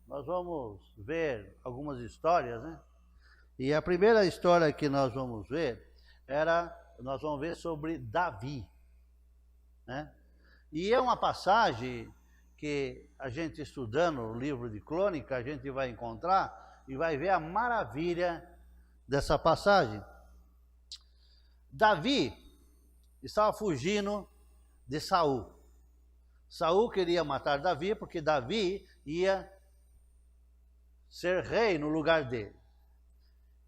Nós vamos ver algumas histórias, né? E a primeira história que nós vamos ver nós vamos ver sobre Davi, né? E é uma passagem que a gente estudando o livro de Crônica, a gente vai encontrar e vai ver a maravilha dessa passagem. Davi estava fugindo de Saul. Saul queria matar Davi porque Davi ia ser rei no lugar dele.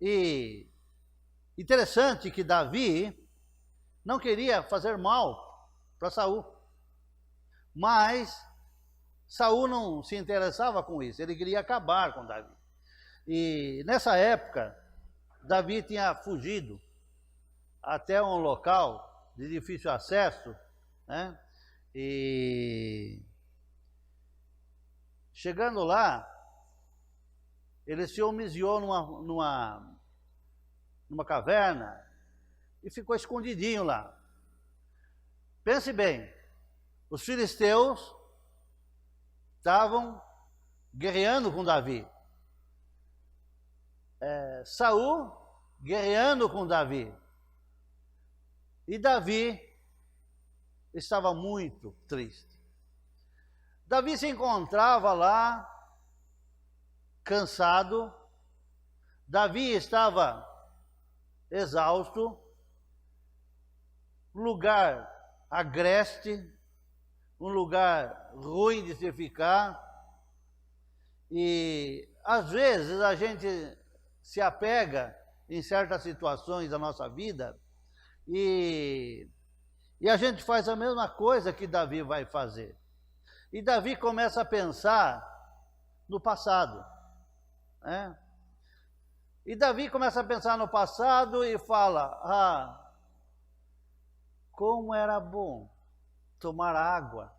E interessante que Davi não queria fazer mal para Saul, mas Saul não se interessava com isso, ele queria acabar com Davi. E nessa época, Davi tinha fugido até um local de difícil acesso, né? E chegando lá, ele se homiziou numa caverna e ficou escondidinho lá. Pense bem, os filisteus estavam guerreando com Davi. Saul guerreando com Davi. E Davi estava muito triste. Davi se encontrava lá, cansado. Davi estava exausto, um lugar agreste, um lugar ruim de se ficar. E às vezes a gente se apega em certas situações da nossa vida e a gente faz a mesma coisa que Davi vai fazer. E Davi começa a pensar no passado, né? E Davi começa a pensar no passado e fala: como era bom tomar água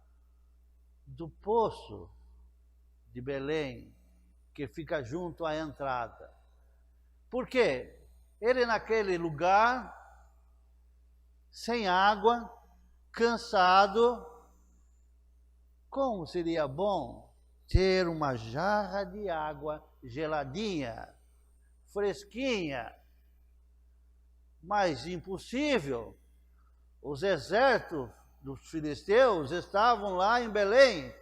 do poço de Belém, que fica junto à entrada. Por quê? Ele naquele lugar, sem água, cansado, como seria bom ter uma jarra de água geladinha, fresquinha, mas impossível. Os exércitos dos filisteus estavam lá em Belém.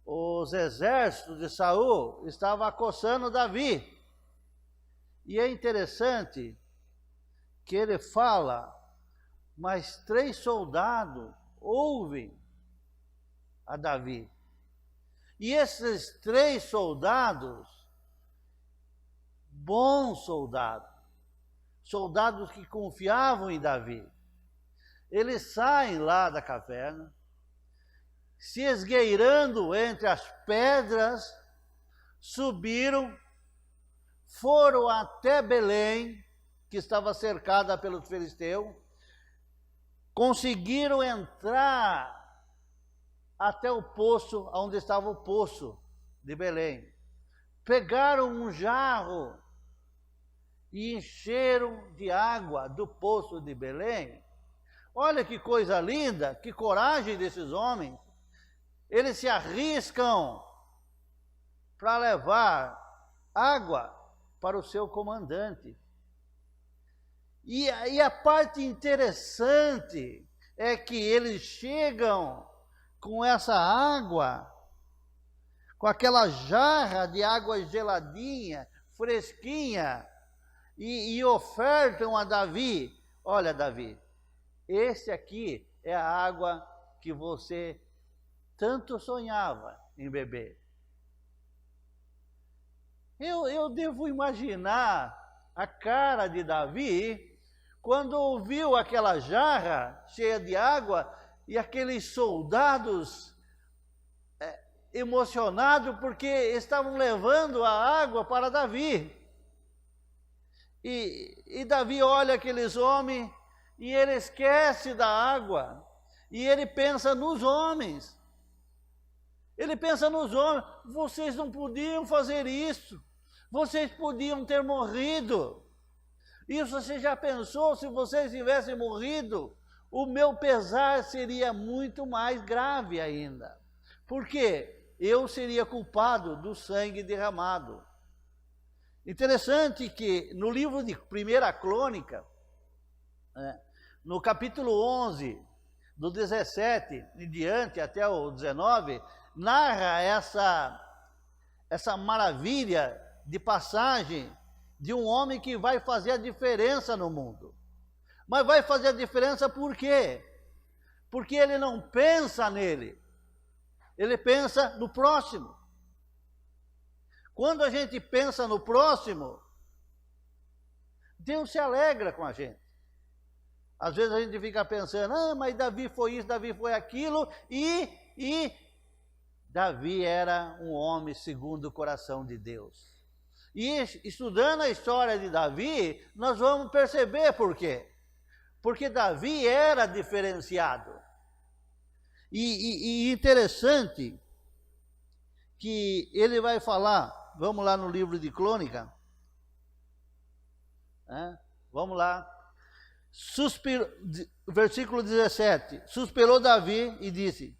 Os exércitos de Saul estavam acossando Davi. E é interessante que ele fala, mas 3 soldados ouvem a Davi. E esses 3 soldados, bons soldados, soldados que confiavam em Davi, eles saem lá da caverna, se esgueirando entre as pedras, subiram, foram até Belém, que estava cercada pelos filisteus, conseguiram entrar até o poço, onde estava o poço de Belém. Pegaram um jarro e encheram de água do poço de Belém. Olha que coisa linda, que coragem desses homens. Eles se arriscam para levar água para o seu comandante. E a parte interessante é que eles chegam com essa água, com aquela jarra de água geladinha, fresquinha, e ofertam a Davi: olha, Davi, esse aqui é a água que você tanto sonhava em beber. Eu devo imaginar a cara de Davi quando ouviu aquela jarra cheia de água e aqueles soldados emocionados porque estavam levando a água para Davi. E Davi olha aqueles homens e ele esquece da água e ele pensa nos homens. Ele pensa nos homens: vocês não podiam fazer isso, vocês podiam ter morrido, Isso você já pensou? Se vocês tivessem morrido, o meu pesar seria muito mais grave ainda. Por quê? Eu seria culpado do sangue derramado. Interessante que no livro de 1 Crônica, no capítulo 11, do 17 em diante até o 19, narra essa maravilha de passagem de um homem que vai fazer a diferença no mundo. Mas vai fazer a diferença por quê? Porque ele não pensa nele, ele pensa no próximo. Quando a gente pensa no próximo, Deus se alegra com a gente. Às vezes a gente fica pensando, mas Davi foi isso, Davi foi aquilo, e Davi era um homem segundo o coração de Deus. E estudando a história de Davi, nós vamos perceber por quê. Porque Davi era diferenciado. E interessante que ele vai falar, vamos lá no livro de Crônica, vamos lá, versículo 17, suspirou Davi e disse,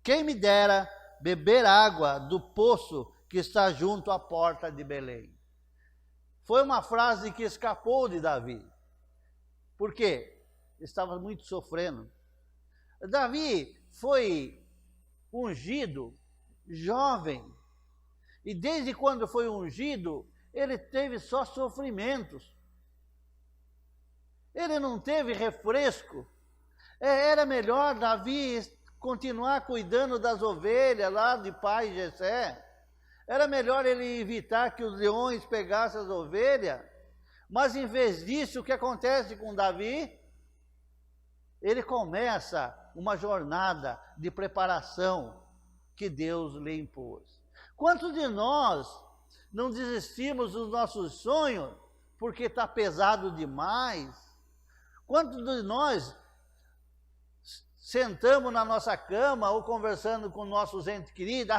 quem me dera beber água do poço que está junto à porta de Belém. Foi uma frase que escapou de Davi. Por quê? Estava muito sofrendo. Davi foi ungido jovem. E desde quando foi ungido, ele teve só sofrimentos. Ele não teve refresco. Era melhor Davi continuar cuidando das ovelhas lá de pai Jessé. Era melhor ele evitar que os leões pegassem as ovelhas. Mas em vez disso, o que acontece com Davi? Ele começa uma jornada de preparação que Deus lhe impôs. Quantos de nós não desistimos dos nossos sonhos porque está pesado demais? Quantos de nós sentamos na nossa cama ou conversando com nossos entes queridos,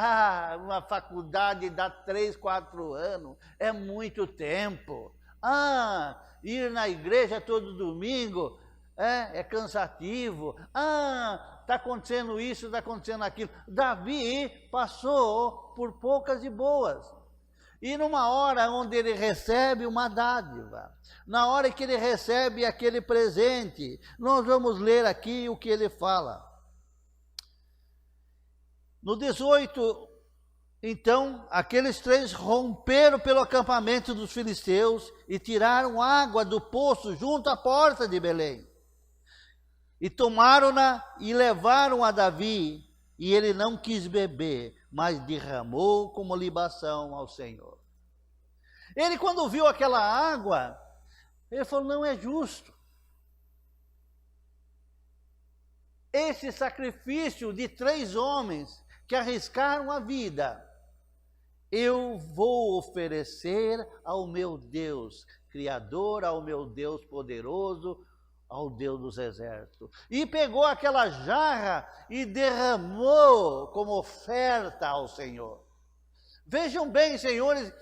uma faculdade dá 3, 4 anos, é muito tempo. Ir na igreja todo domingo é cansativo. Está acontecendo isso, está acontecendo aquilo. Davi passou por poucas e boas. E numa hora onde ele recebe uma dádiva, na hora que ele recebe aquele presente, nós vamos ler aqui o que ele fala. No 18, então, aqueles 3 romperam pelo acampamento dos filisteus e tiraram água do poço junto à porta de Belém. E tomaram-na e levaram a Davi, e ele não quis beber, mas derramou como libação ao Senhor. Ele, quando viu aquela água, ele falou, não é justo. Esse sacrifício de 3 homens que arriscaram a vida, eu vou oferecer ao meu Deus Criador, ao meu Deus poderoso, ao Deus dos exércitos. E pegou aquela jarra e derramou como oferta ao Senhor. Vejam bem, senhores,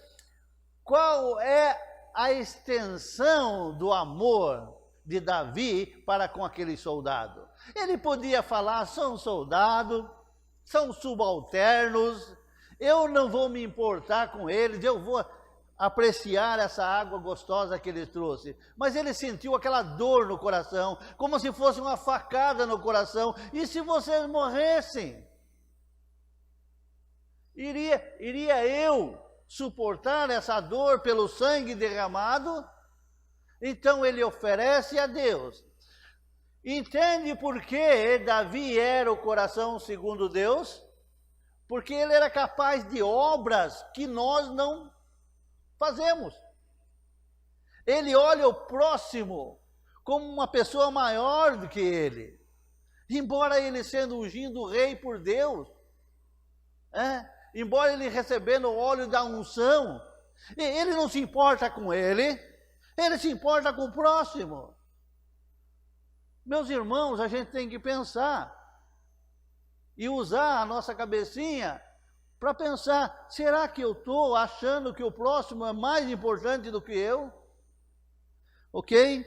qual é a extensão do amor de Davi para com aquele soldado. Ele podia falar, são soldados, são subalternos, eu não vou me importar com eles, eu vou apreciar essa água gostosa que ele trouxe. Mas ele sentiu aquela dor no coração, como se fosse uma facada no coração. E se vocês morressem? Iria eu suportar essa dor pelo sangue derramado? Então ele oferece a Deus. Entende por que Davi era o coração segundo Deus? Porque ele era capaz de obras que nós não fazemos. Ele olha o próximo como uma pessoa maior do que ele. Embora ele sendo ungido rei por Deus, embora ele recebendo o óleo da unção, ele não se importa com ele se importa com o próximo. Meus irmãos, a gente tem que pensar e usar a nossa cabecinha para pensar, será que eu estou achando que o próximo é mais importante do que eu? Ok?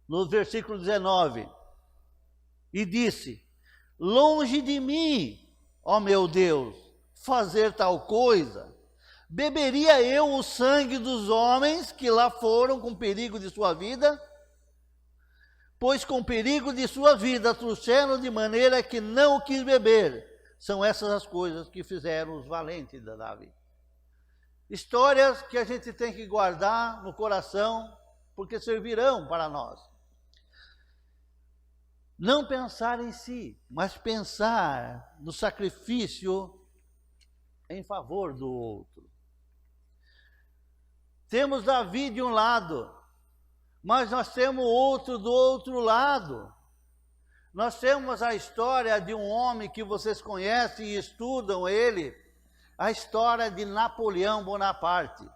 No versículo 19, e disse: longe de mim, ó meu Deus, fazer tal coisa. Beberia eu o sangue dos homens que lá foram com perigo de sua vida? Pois com perigo de sua vida trouxeram de maneira que não o quis beber. São essas as coisas que fizeram os valentes de Davi. Histórias que a gente tem que guardar no coração, porque servirão para nós. Não pensar em si, mas pensar no sacrifício em favor do outro. Temos Davi de um lado, mas nós temos outro do outro lado. Nós temos a história de um homem que vocês conhecem e estudam ele, a história de Napoleão Bonaparte.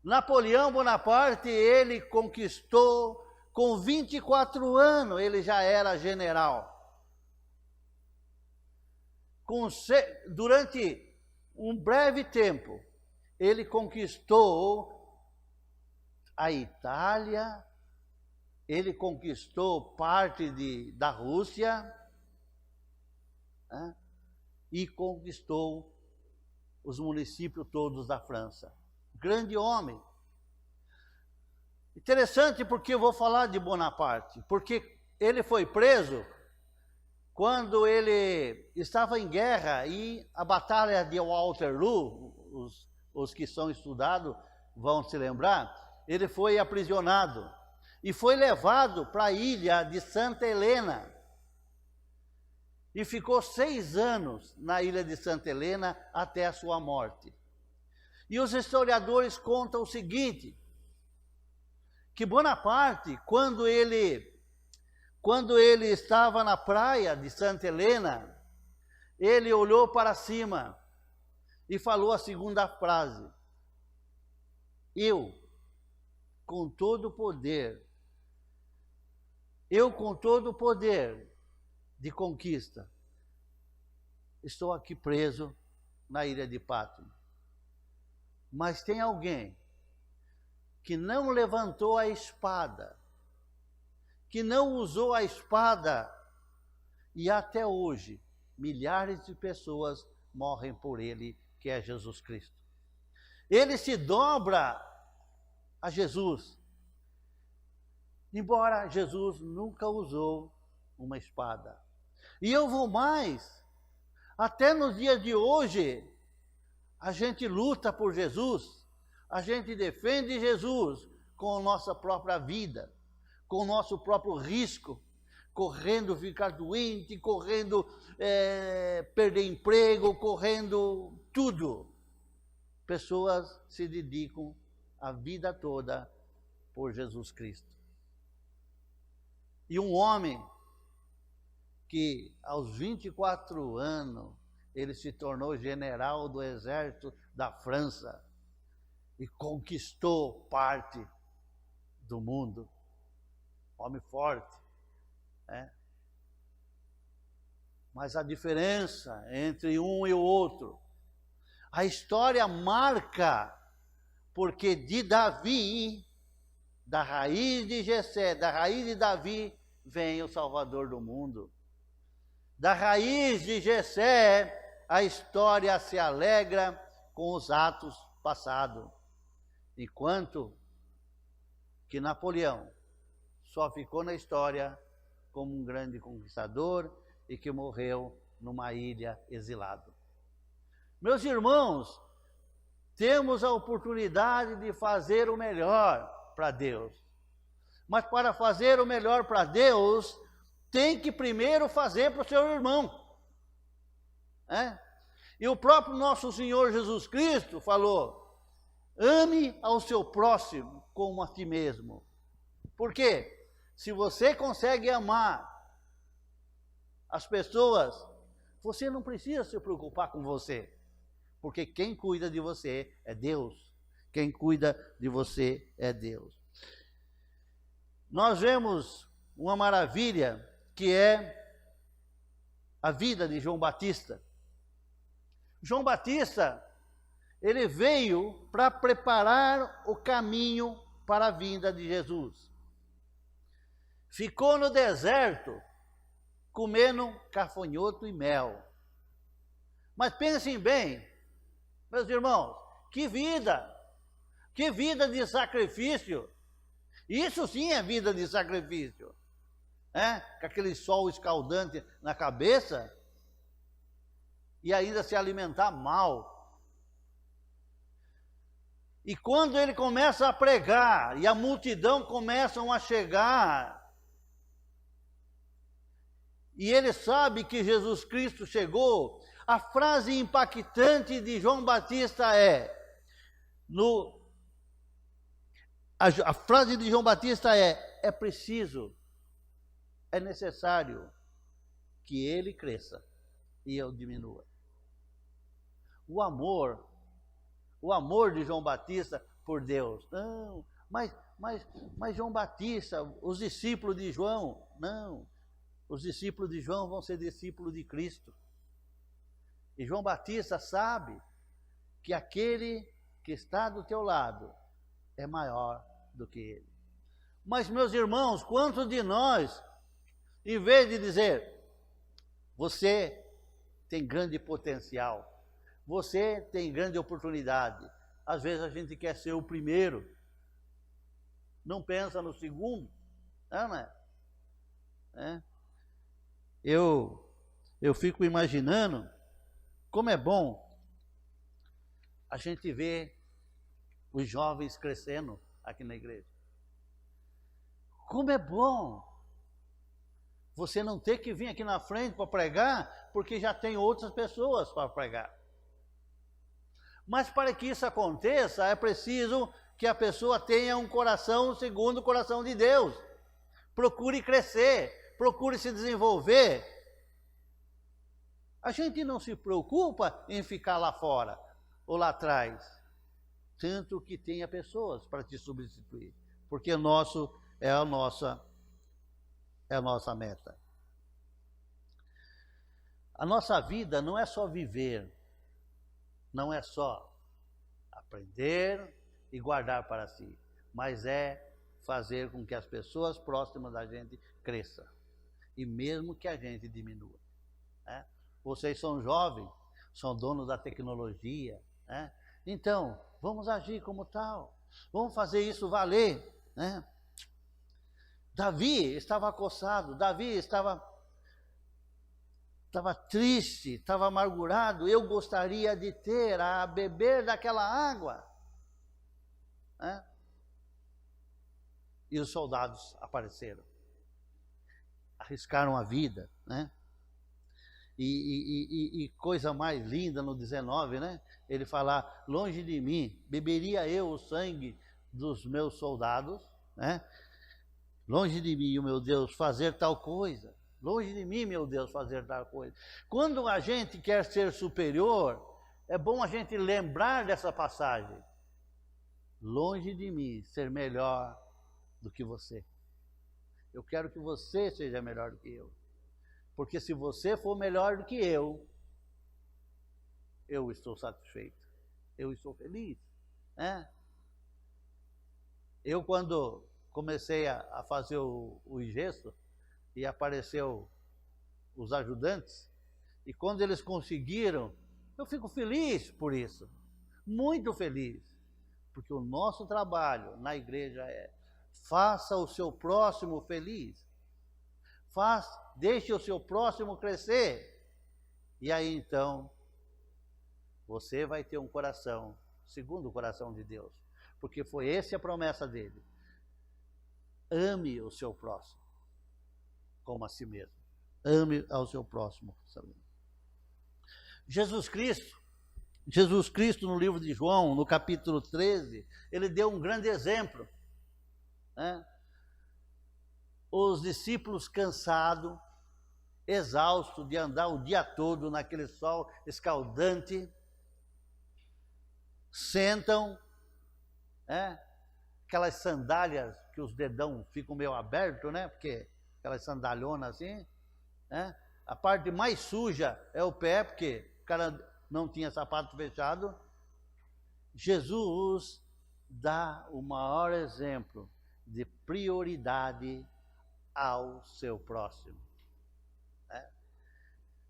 Napoleão Bonaparte, ele conquistou, com 24 anos, ele já era general. Durante um breve tempo, ele conquistou a Itália, ele conquistou parte da Rússia, né? E conquistou os municípios todos da França. Grande homem. Interessante porque eu vou falar de Bonaparte, porque ele foi preso quando ele estava em guerra e a batalha de Waterloo, os que são estudados vão se lembrar, ele foi aprisionado e foi levado para a ilha de Santa Helena e ficou 6 anos na ilha de Santa Helena até a sua morte. E os historiadores contam o seguinte, que Bonaparte, quando ele estava na praia de Santa Helena, ele olhou para cima e falou a segunda frase: eu, com todo o poder de conquista, estou aqui preso na ilha de Pátmos. Mas tem alguém que não levantou a espada, que não usou a espada, e até hoje milhares de pessoas morrem por ele, que é Jesus Cristo. Ele se dobra a Jesus, embora Jesus nunca usou uma espada. E eu vou mais, até nos dias de hoje, a gente luta por Jesus, a gente defende Jesus com a nossa própria vida, com o nosso próprio risco, correndo ficar doente, correndo perder emprego, correndo tudo. Pessoas se dedicam a vida toda por Jesus Cristo. E um homem que aos 24 anos ele se tornou general do exército da França e conquistou parte do mundo. Homem forte, né? Mas a diferença entre um e o outro, a história marca, porque de Davi, da raiz de Jessé, da raiz de Davi, vem o Salvador do mundo. Da raiz de Jessé, a história se alegra com os atos passados. Enquanto que Napoleão só ficou na história como um grande conquistador e que morreu numa ilha exilado. Meus irmãos, temos a oportunidade de fazer o melhor para Deus. Mas para fazer o melhor para Deus, tem que primeiro fazer para o seu irmão. E o próprio nosso Senhor Jesus Cristo falou: ame ao seu próximo como a ti mesmo. Por quê? Se você consegue amar as pessoas, você não precisa se preocupar com você. Porque quem cuida de você é Deus. Quem cuida de você é Deus. Nós vemos uma maravilha que é a vida de João Batista. João Batista, ele veio para preparar o caminho para a vinda de Jesus. Ficou no deserto comendo gafanhoto e mel. Mas pensem bem, meus irmãos, que vida de sacrifício. Isso sim é vida de sacrifício. Com aquele sol escaldante na cabeça e ainda se alimentar mal. E quando ele começa a pregar e a multidão começam a chegar, e ele sabe que Jesus Cristo chegou, a frase impactante de João Batista a frase de João Batista é preciso, é necessário que ele cresça e eu diminua. O amor de João Batista por Deus. Não, mas João Batista, os discípulos de João, não. Os discípulos de João vão ser discípulos de Cristo. E João Batista sabe que aquele que está do teu lado é maior do que ele. Mas, meus irmãos, quantos de nós, em vez de dizer, você tem grande potencial, você tem grande oportunidade, às vezes a gente quer ser o primeiro, não pensa no segundo, não é? Eu fico imaginando como é bom a gente ver os jovens crescendo aqui na igreja. Como é bom você não ter que vir aqui na frente para pregar, porque já tem outras pessoas para pregar. Mas para que isso aconteça, é preciso que a pessoa tenha um coração segundo o coração de Deus. Procure crescer, procure se desenvolver. A gente não se preocupa em ficar lá fora ou lá atrás, tanto que tenha pessoas para te substituir, porque é a nossa meta. A nossa vida não é só viver, não é só aprender e guardar para si, mas é fazer com que as pessoas próximas da gente cresçam, e mesmo que a gente diminua. Vocês são jovens, são donos da tecnologia, então vamos agir como tal, vamos fazer isso valer. Davi estava acossado, Davi estava triste, estava amargurado. Eu gostaria de ter a beber daquela água. E os soldados apareceram, arriscaram a vida, E coisa mais linda no 19, ele fala, longe de mim, beberia eu o sangue dos meus soldados, Longe de mim, meu Deus, fazer tal coisa. Longe de mim, meu Deus, fazer tal coisa. Quando a gente quer ser superior, é bom a gente lembrar dessa passagem. Longe de mim ser melhor do que você. Eu quero que você seja melhor do que eu. Porque se você for melhor do que eu estou satisfeito. Eu estou feliz. Eu, quando comecei a fazer o gesto e apareceu os ajudantes, e quando eles conseguiram, eu fico feliz por isso, muito feliz, porque o nosso trabalho na igreja faça o seu próximo feliz, deixe o seu próximo crescer, e aí então você vai ter um coração segundo o coração de Deus, porque foi essa a promessa dele. Ame o seu próximo como a si mesmo. Ame ao seu próximo. Jesus Cristo no livro de João, no capítulo 13, ele deu um grande exemplo. Os discípulos cansados, exaustos de andar o dia todo naquele sol escaldante, sentam, aquelas sandálias que os dedão ficam meio abertos, porque aquelas sandalhonas assim, a parte mais suja é o pé, porque o cara não tinha sapato fechado, Jesus dá o maior exemplo de prioridade ao seu próximo.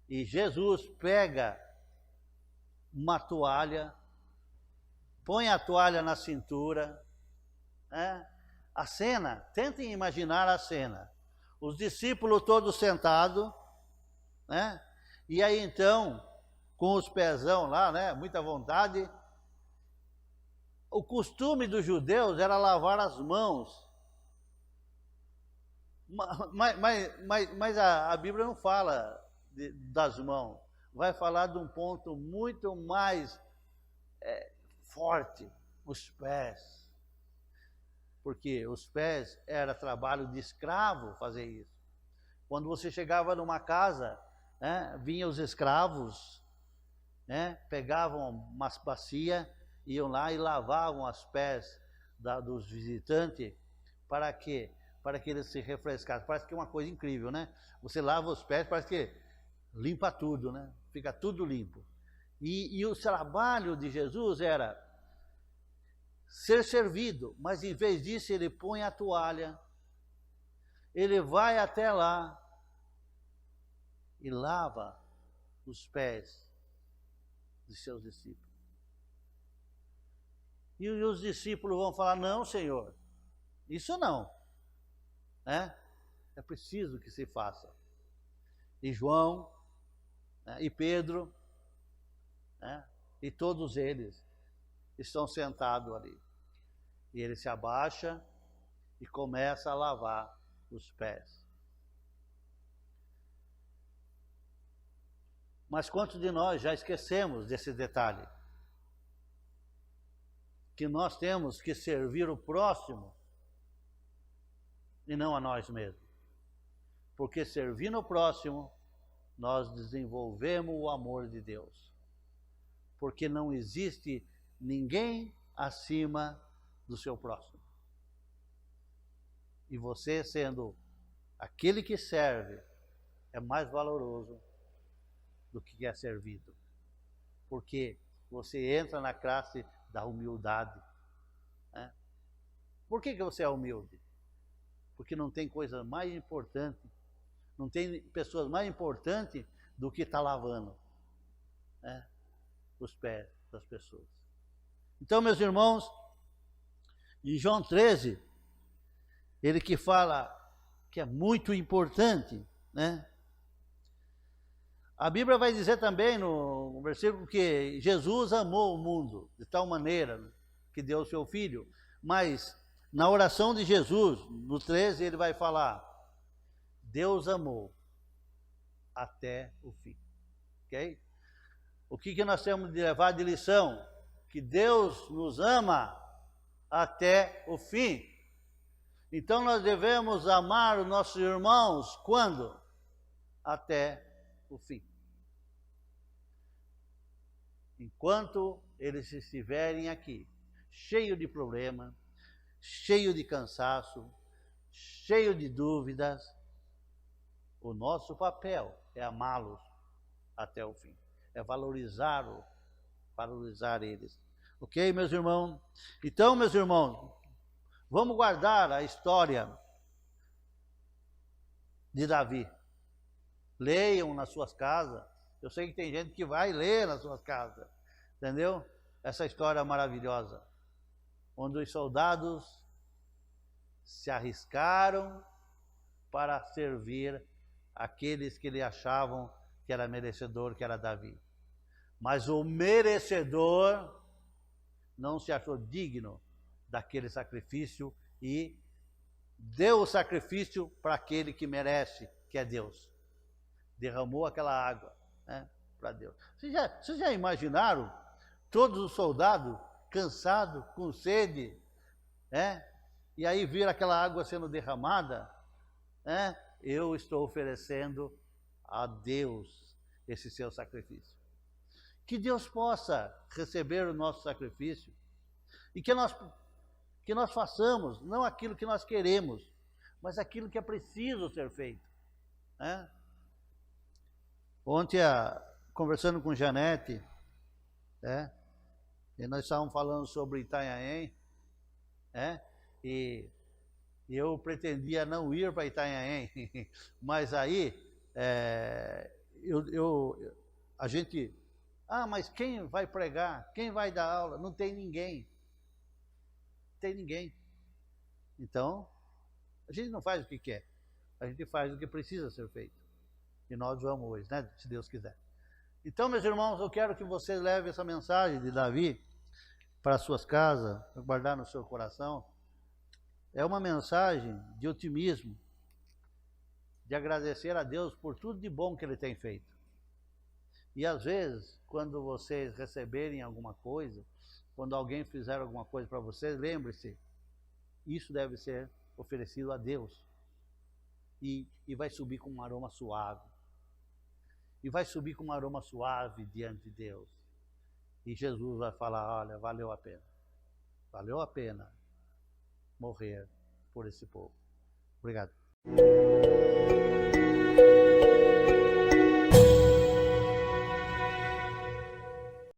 E Jesus pega uma toalha, põe a toalha na cintura. A cena, tentem imaginar a cena. Os discípulos todos sentados, e aí então, com os pezão lá, muita vontade. O costume dos judeus era lavar as mãos. Mas a Bíblia não fala das mãos. Vai falar de um ponto muito mais forte, os pés. Porque os pés era trabalho de escravo fazer isso. Quando você chegava numa casa, vinham os escravos, pegavam umas bacias, iam lá e lavavam os pés dos visitantes. Para quê? Para que eles se refrescassem. Parece que é uma coisa incrível, né? Você lava os pés, parece que limpa tudo, né? Fica tudo limpo. E o trabalho de Jesus era ser servido, mas em vez disso ele põe a toalha, ele vai até lá e lava os pés de seus discípulos. E os discípulos vão falar: não, Senhor, isso não. É preciso que se faça. E João, e Pedro, e todos eles estão sentados ali. E ele se abaixa e começa a lavar os pés. Mas quantos de nós já esquecemos desse detalhe? Que nós temos que servir o próximo e não a nós mesmos. Porque servindo o próximo, nós desenvolvemos o amor de Deus. Porque não existe ninguém acima do seu próximo. E você, sendo aquele que serve, é mais valoroso do que é servido. Porque você entra na classe da humildade. Por que você é humilde? Porque não tem coisa mais importante, não tem pessoas mais importantes do que estar lavando os pés das pessoas. Então, meus irmãos, em João 13, ele que fala que é muito importante, A Bíblia vai dizer também no versículo que Jesus amou o mundo de tal maneira que deu o seu Filho. Mas na oração de Jesus, no 13, ele vai falar: Deus amou até o fim. Ok? O que nós temos de levar de lição? Que Deus nos ama até o fim. Então nós devemos amar os nossos irmãos quando? Até o fim. Enquanto eles estiverem aqui, cheio de problema, cheio de cansaço, cheio de dúvidas, o nosso papel é amá-los até o fim. É valorizar eles. Ok, meus irmãos? Então, meus irmãos, vamos guardar a história de Davi. Leiam nas suas casas. Eu sei que tem gente que vai ler nas suas casas. Entendeu? Essa história maravilhosa. Onde os soldados se arriscaram para servir aqueles que ele achavam que era merecedor, que era Davi. Mas o merecedor não se achou digno daquele sacrifício e deu o sacrifício para aquele que merece, que é Deus. Derramou aquela água para Deus. Vocês já imaginaram todos os soldados cansados, com sede, e aí viram aquela água sendo derramada? Eu estou oferecendo a Deus esse seu sacrifício. Que Deus possa receber o nosso sacrifício e que nós façamos não aquilo que nós queremos, mas aquilo que é preciso ser feito. Ontem, conversando com Janete, E nós estávamos falando sobre Itanhaém, né? E eu pretendia não ir para Itanhaém, mas aí a gente... mas quem vai pregar? Quem vai dar aula? Não tem ninguém. Não tem ninguém. Então, a gente não faz o que quer. A gente faz o que precisa ser feito. E nós vamos hoje, né? Se Deus quiser. Então, meus irmãos, eu quero que vocês levem essa mensagem de Davi para suas casas, para guardar no seu coração. É uma mensagem de otimismo, de agradecer a Deus por tudo de bom que Ele tem feito. E às vezes, quando vocês receberem alguma coisa, quando alguém fizer alguma coisa para vocês, lembre-se, isso deve ser oferecido a Deus. E vai subir com um aroma suave. E vai subir com um aroma suave diante de Deus. E Jesus vai falar, olha, valeu a pena. Valeu a pena morrer por esse povo. Obrigado.